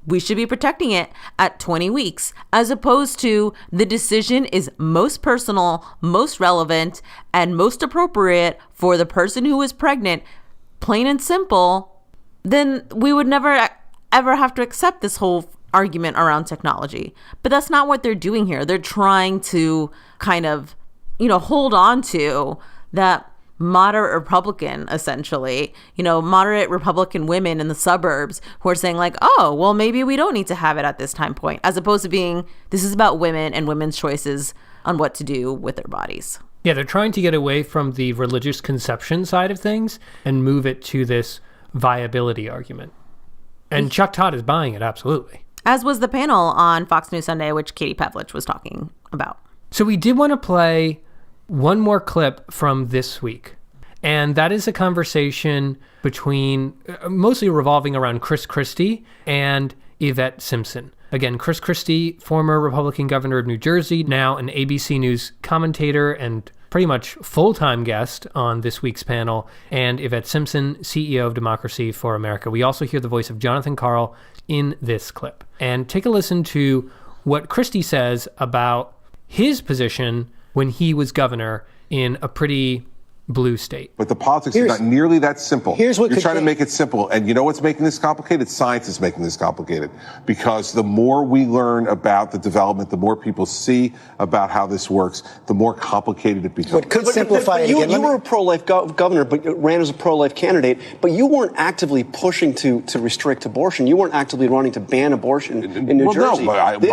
Speaker 2: we should be protecting it at 20 weeks, as opposed to the decision is most personal, most relevant, and most appropriate for the person who is pregnant, plain and simple, then we would never ever have to accept this whole argument around technology. But that's not what they're doing here. They're trying to kind of, hold on to that moderate Republican, essentially, moderate Republican women in the suburbs who are saying like, oh, well, maybe we don't need to have it at this time point, as opposed to being, this is about women and women's choices on what to do with their bodies.
Speaker 1: Yeah, they're trying to get away from the religious conception side of things and move it to this viability argument. And Chuck Todd is buying it, absolutely.
Speaker 2: As was the panel on Fox News Sunday, which Katie Pavlich was talking about.
Speaker 1: So we did want to play one more clip from this week. And that is a conversation between, mostly revolving around Chris Christie and Yvette Simpson. Again, Chris Christie, former Republican governor of New Jersey, now an ABC News commentator and pretty much full-time guest on this week's panel, and Yvette Simpson, CEO of Democracy for America. We also hear the voice of Jonathan Karl in this clip. And take a listen to what Christie says about his position when he was governor in a pretty blue state.
Speaker 16: But the politics is not nearly that simple. You're trying to make it simple. And you know what's making this complicated? Science is making this complicated. Because the more we learn about the development, the more people see about how this works, the more complicated it becomes.
Speaker 17: But could simplify it again. You were a pro-life governor, but ran as a pro-life candidate, but you weren't actively pushing to restrict abortion. You weren't actively wanting to ban abortion in New Jersey.
Speaker 16: No,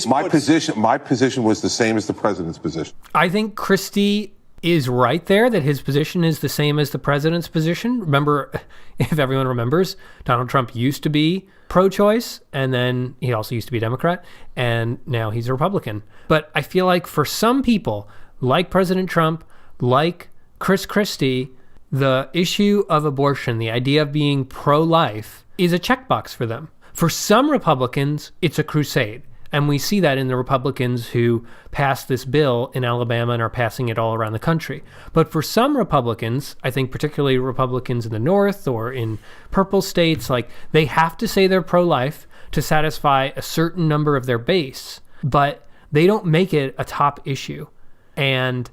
Speaker 16: my position was the same as the president's position.
Speaker 1: I think Christie is right there, that his position is the same as the president's position. Remember, if everyone remembers, Donald Trump used to be pro-choice, and then he also used to be a Democrat, and now he's a Republican. But I feel like for some people, like President Trump, like Chris Christie, the issue of abortion, the idea of being pro-life, is a checkbox for them. For some Republicans, it's a crusade. And we see that in the Republicans who passed this bill in Alabama and are passing it all around the country. But for some Republicans, I think particularly Republicans in the North or in purple states, like they have to say they're pro-life to satisfy a certain number of their base, but they don't make it a top issue. And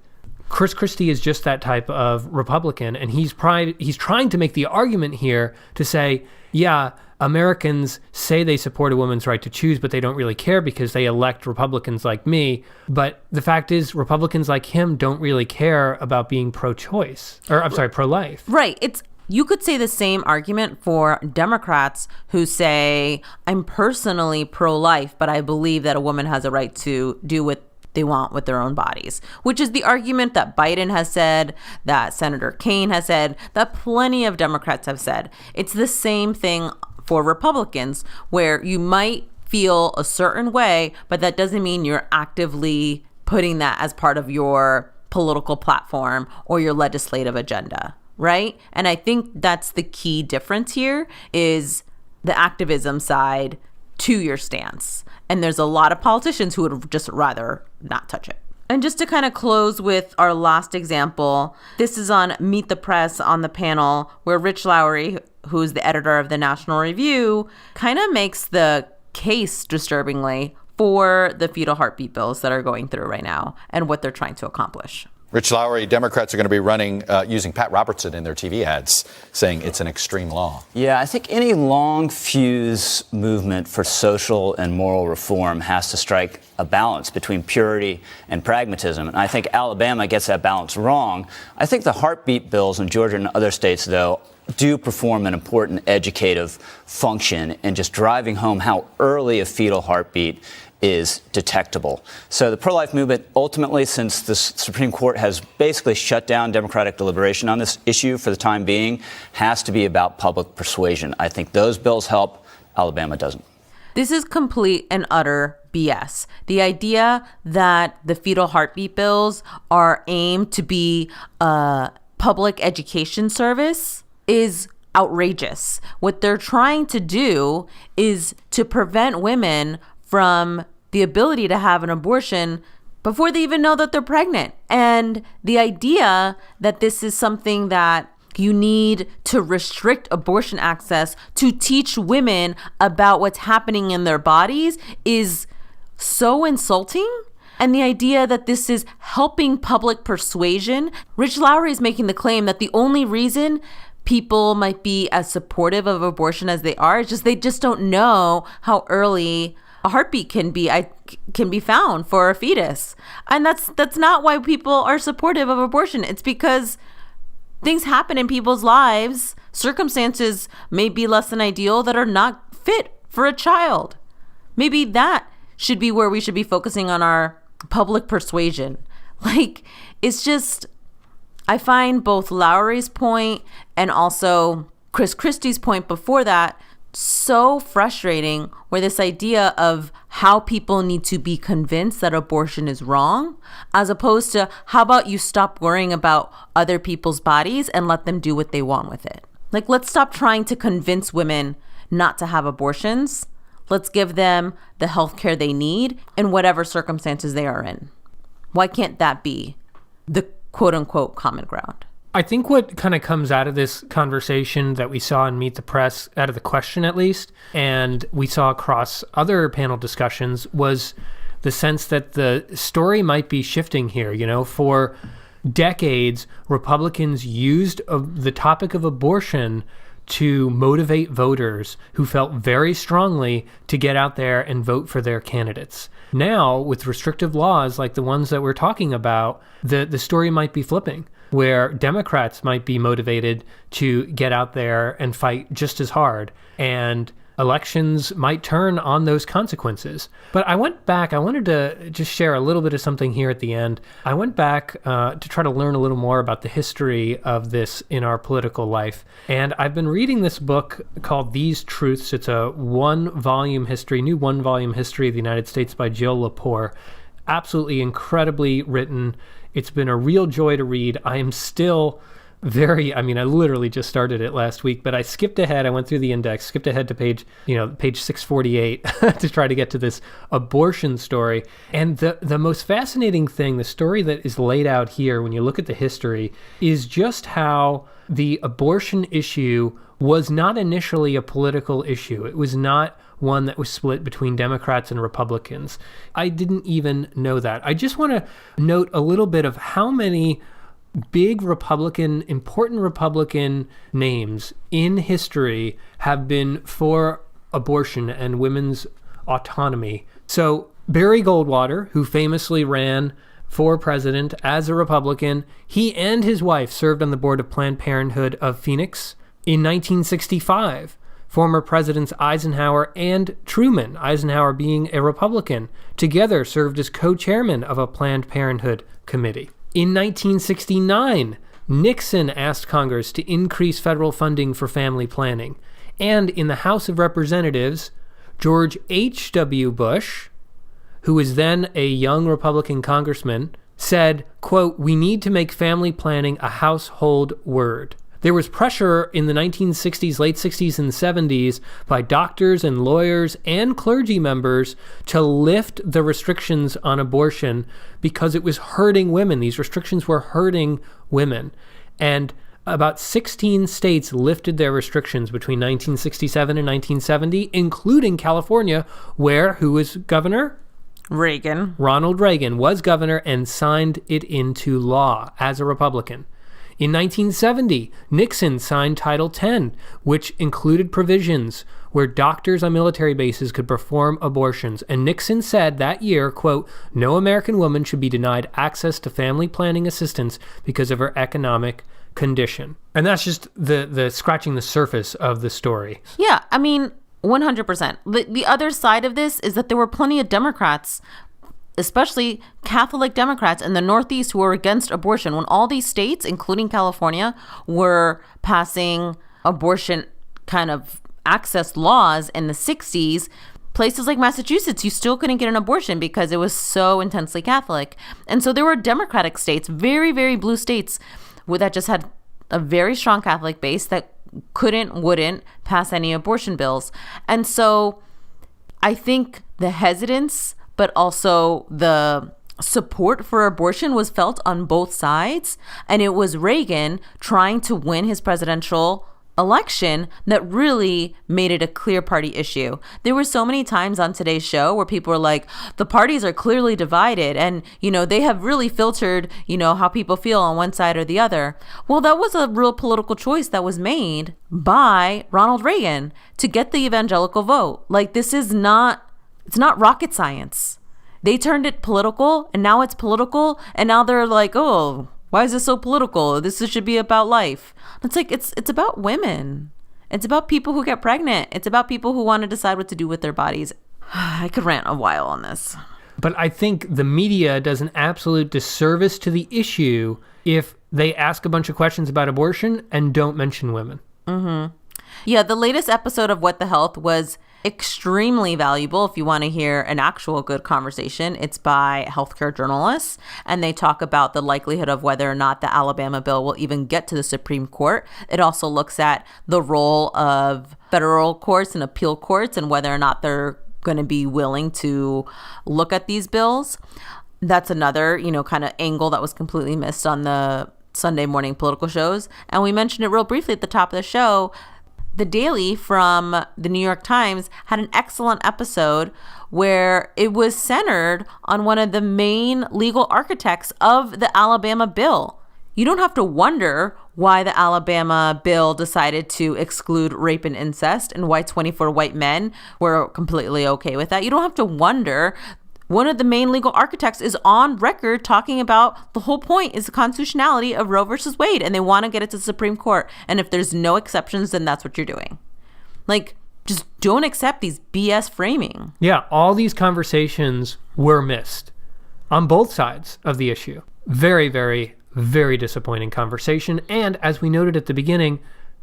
Speaker 1: Chris Christie is just that type of Republican, and he's trying to make the argument here to say, yeah, Americans say they support a woman's right to choose, but they don't really care because they elect Republicans like me. But the fact is, Republicans like him don't really care about being pro-choice, or I'm sorry, pro-life.
Speaker 2: Right. You could say the same argument for Democrats who say, I'm personally pro-life, but I believe that a woman has a right to do what they want with their own bodies, which is the argument that Biden has said, that Senator Kaine has said, that plenty of Democrats have said. It's the same thing for Republicans, where you might feel a certain way, but that doesn't mean you're actively putting that as part of your political platform or your legislative agenda, right? And I think that's the key difference here is the activism side to your stance. And there's a lot of politicians who would just rather not touch it. And just to kind of close with our last example, this is on Meet the Press on the panel where Rich Lowry, who's the editor of the National Review, kind of makes the case, disturbingly, for the fetal heartbeat bills that are going through right now and what they're trying to accomplish.
Speaker 9: Rich Lowry, Democrats are going to be running using Pat Robertson in their TV ads, saying it's an extreme law.
Speaker 18: Yeah, I think any long fuse movement for social and moral reform has to strike a balance between purity and pragmatism. And I think Alabama gets that balance wrong. I think the heartbeat bills in Georgia and other states, though, do perform an important educative function in just driving home how early a fetal heartbeat is detectable. So the pro-life movement, ultimately, since the Supreme Court has basically shut down democratic deliberation on this issue for the time being, has to be about public persuasion. I think those bills help. Alabama doesn't.
Speaker 2: This is complete and utter BS. The idea that the fetal heartbeat bills are aimed to be a public education service is outrageous. What they're trying to do is to prevent women from the ability to have an abortion before they even know that they're pregnant. And the idea that this is something that you need to restrict abortion access to teach women about what's happening in their bodies is so insulting. And the idea that this is helping public persuasion, Rich Lowry is making the claim that the only reason people might be as supportive of abortion as they are is just they just don't know how early a heartbeat can be found for a fetus. And that's not why people are supportive of abortion. It's because things happen in people's lives. Circumstances may be less than ideal that are not fit for a child. Maybe that should be where we should be focusing on our public persuasion. Like, it's just, I find both Lowry's point and also Chris Christie's point before that so frustrating, where this idea of how people need to be convinced that abortion is wrong, as opposed to how about you stop worrying about other people's bodies and let them do what they want with it. Like, let's stop trying to convince women not to have abortions. Let's give them the health care they need in whatever circumstances they are in. Why can't that be the quote unquote common ground?
Speaker 1: I think what kind of comes out of this conversation that we saw in Meet the Press, out of the question at least, and we saw across other panel discussions, was the sense that the story might be shifting here. You know, for decades, Republicans used the topic of abortion to motivate voters who felt very strongly to get out there and vote for their candidates. Now, with restrictive laws like the ones that we're talking about, the story might be flipping, where Democrats might be motivated to get out there and fight just as hard, and elections might turn on those consequences. But I went back, I wanted to just share a little bit of something here at the end. I went back to try to learn a little more about the history of this in our political life. And I've been reading this book called These Truths. It's a new one-volume history of the United States by Jill Lepore. Absolutely incredibly written. It's been a real joy to read. I am still I literally just started it last week, but I skipped ahead. I went through the index, skipped ahead to page 648 to try to get to this abortion story. And the most fascinating thing, the story that is laid out here when you look at the history, is just how the abortion issue was not initially a political issue. It was not one that was split between Democrats and Republicans. I didn't even know that. I just want to note a little bit of how many big important Republican names in history have been for abortion and women's autonomy. So Barry Goldwater, who famously ran for president as a Republican, he and his wife served on the board of Planned Parenthood of Phoenix. In 1965, former Presidents Eisenhower and Truman, Eisenhower being a Republican, together served as co-chairman of a Planned Parenthood committee. In 1969, Nixon asked Congress to increase federal funding for family planning. And in the House of Representatives, George H.W. Bush, who was then a young Republican congressman, said, quote, "We need to make family planning a household word." There was pressure in the 1960s, late 60s and 70s by doctors and lawyers and clergy members to lift the restrictions on abortion because it was hurting women. These restrictions were hurting women. And about 16 states lifted their restrictions between 1967 and 1970, including California, where who was governor?
Speaker 2: Reagan.
Speaker 1: Ronald Reagan was governor and signed it into law as a Republican. In 1970, Nixon signed Title X, which included provisions where doctors on military bases could perform abortions. And Nixon said that year, quote, "No American woman should be denied access to family planning assistance because of her economic condition." And that's just the scratching the surface of the story.
Speaker 2: Yeah, 100%. The other side of this is that there were plenty of Democrats, especially Catholic Democrats in the Northeast, who were against abortion. When all these states, including California, were passing abortion kind of access laws in the 60s, places like Massachusetts, you still couldn't get an abortion because it was so intensely Catholic. And so there were Democratic states, very, very blue states, that just had a very strong Catholic base that wouldn't pass any abortion bills. And so I think the hesitance, but also the support for abortion was felt on both sides. And it was Reagan trying to win his presidential election that really made it a clear party issue. There were so many times on today's show where people were like, the parties are clearly divided and, they have really filtered, how people feel on one side or the other. Well, that was a real political choice that was made by Ronald Reagan to get the evangelical vote. Like, it's not rocket science. They turned it political and now it's political. And now they're like, oh, why is this so political? This should be about life. It's like, it's about women. It's about people who get pregnant. It's about people who want to decide what to do with their bodies. I could rant a while on this.
Speaker 1: But I think the media does an absolute disservice to the issue if they ask a bunch of questions about abortion and don't mention women.
Speaker 2: Mm-hmm. Yeah, the latest episode of What the Health was extremely valuable. If you want to hear an actual good conversation, it's by healthcare journalists, and they talk about the likelihood of whether or not the Alabama bill will even get to the Supreme Court. It also looks at the role of federal courts and appeal courts and whether or not they're going to be willing to look at these bills. That's another, kind of angle that was completely missed on the Sunday morning political shows. And we mentioned it real briefly at the top of the show. The Daily from the New York Times had an excellent episode where it was centered on one of the main legal architects of the Alabama bill. You don't have to wonder why the Alabama bill decided to exclude rape and incest and why 24 white men were completely okay with that. You don't have to wonder. One of the main legal architects is on record talking about the whole point is the constitutionality of Roe versus Wade, and they want to get it to the Supreme Court. And if there's no exceptions, then that's what you're doing. Like, just don't accept these BS framing.
Speaker 1: Yeah, all these conversations were missed on both sides of the issue. Very, very, very disappointing conversation. And as we noted at the beginning,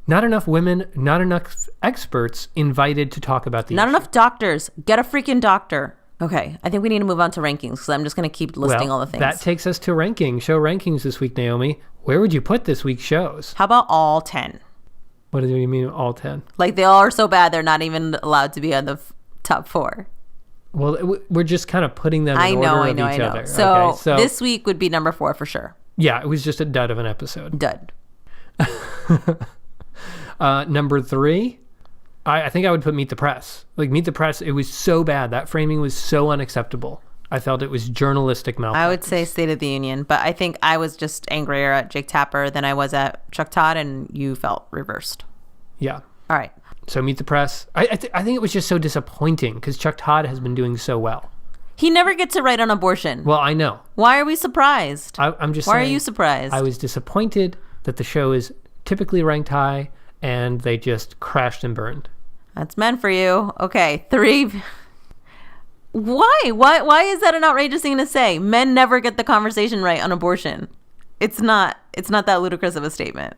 Speaker 1: not enough women, not enough experts invited to talk about the issue.
Speaker 2: Not enough doctors. Get a freaking doctor. Okay, I think we need to move on to rankings because I'm just going to keep listing all the things.
Speaker 1: That takes us to show rankings this week, Naomi. Where would you put this week's shows?
Speaker 2: How about all 10?
Speaker 1: What do you mean all 10?
Speaker 2: Like, they all are so bad they're not even allowed to be on the top 4.
Speaker 1: Well, we're just kind of putting them in order of each other.
Speaker 2: So,
Speaker 1: okay, so
Speaker 2: this week would be number 4 for sure.
Speaker 1: Yeah, it was just a dud of an episode.
Speaker 2: Dud.
Speaker 1: Number 3, I think I would put Meet the Press. Like, Meet the Press, it was so bad. That framing was so unacceptable. I felt it was journalistic malpractice.
Speaker 2: I would say State of the Union, but I think I was just angrier at Jake Tapper than I was at Chuck Todd, and you felt reversed.
Speaker 1: Yeah.
Speaker 2: All right.
Speaker 1: So Meet the Press. I think it was just so disappointing because Chuck Todd has been doing so well.
Speaker 2: He never gets it right on abortion.
Speaker 1: Well, I know.
Speaker 2: Why are we surprised?
Speaker 1: I'm just
Speaker 2: Why
Speaker 1: saying,
Speaker 2: are you surprised?
Speaker 1: I was disappointed that the show is typically ranked high, and they just crashed and burned.
Speaker 2: That's meant for you. Okay, 3. Why is that an outrageous thing to say? Men never get the conversation right on abortion. It's not that ludicrous of a statement.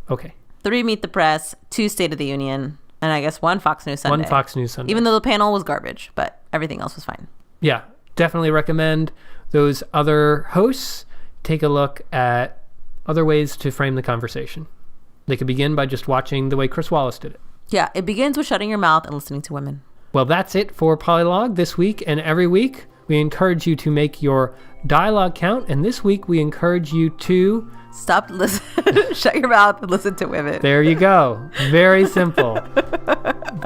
Speaker 1: Okay.
Speaker 2: 3, Meet the Press, 2, State of the Union, and I guess 1, Fox News Sunday.
Speaker 1: 1 Fox News Sunday.
Speaker 2: Even though the panel was garbage, but everything else was fine.
Speaker 1: Yeah, definitely recommend those other hosts take a look at other ways to frame the conversation. They could begin by just watching the way Chris Wallace did it.
Speaker 2: Yeah, it begins with shutting your mouth and listening to women.
Speaker 1: Well, that's it for Polilogue this week and every week. We encourage you to make your dialogue count, and this week we encourage you to
Speaker 2: stop, listen, shut your mouth and listen to women.
Speaker 1: There you go. Very simple.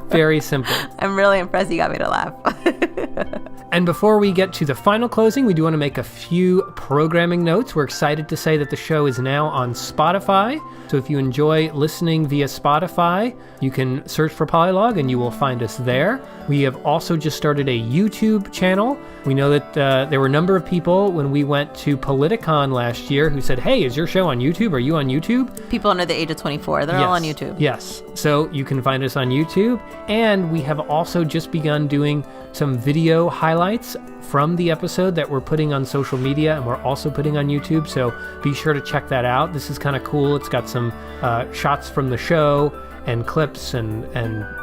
Speaker 1: Very simple.
Speaker 2: I'm really impressed you got me to laugh.
Speaker 1: And before we get to the final closing, we do want to make a few programming notes. We're excited to say that the show is now on Spotify. So if you enjoy listening via Spotify, you can search for Polilogue and you will find us there. We have also just started a YouTube channel. We know that there were a number of people when we went to Politicon last year who said, hey, is your show on YouTube? Are you on YouTube?
Speaker 2: People under the age of 24. They're all on YouTube.
Speaker 1: Yes. So you can find us on YouTube. And we have also just begun doing some video highlights from the episode that we're putting on social media, and we're also putting on YouTube. So be sure to check that out. This is kind of cool. It's got some shots from the show and clips, and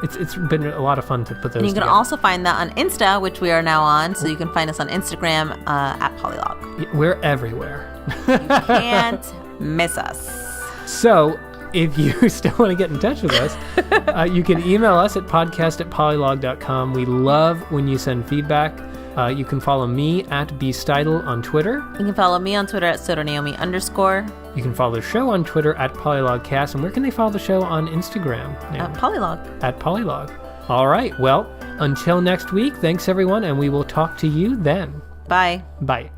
Speaker 1: it's been a lot of fun to put those
Speaker 2: And you can
Speaker 1: together.
Speaker 2: also find that on Insta, which we are now on. So you can find us on Instagram at Polilogue.
Speaker 1: We're everywhere.
Speaker 2: You can't miss us.
Speaker 1: So if you still want to get in touch with us, you can email us at podcast@polilogue.com. We love when you send feedback. You can follow me at bsteidel on Twitter.
Speaker 2: You can follow me on Twitter at @SotoNaomi_.
Speaker 1: You can follow the show on Twitter at PolilogCast. And where can they follow the show on Instagram?
Speaker 2: At Polilogue.
Speaker 1: At Polilogue. All right. Well, until next week, thanks everyone, and we will talk to you then.
Speaker 2: Bye.
Speaker 1: Bye.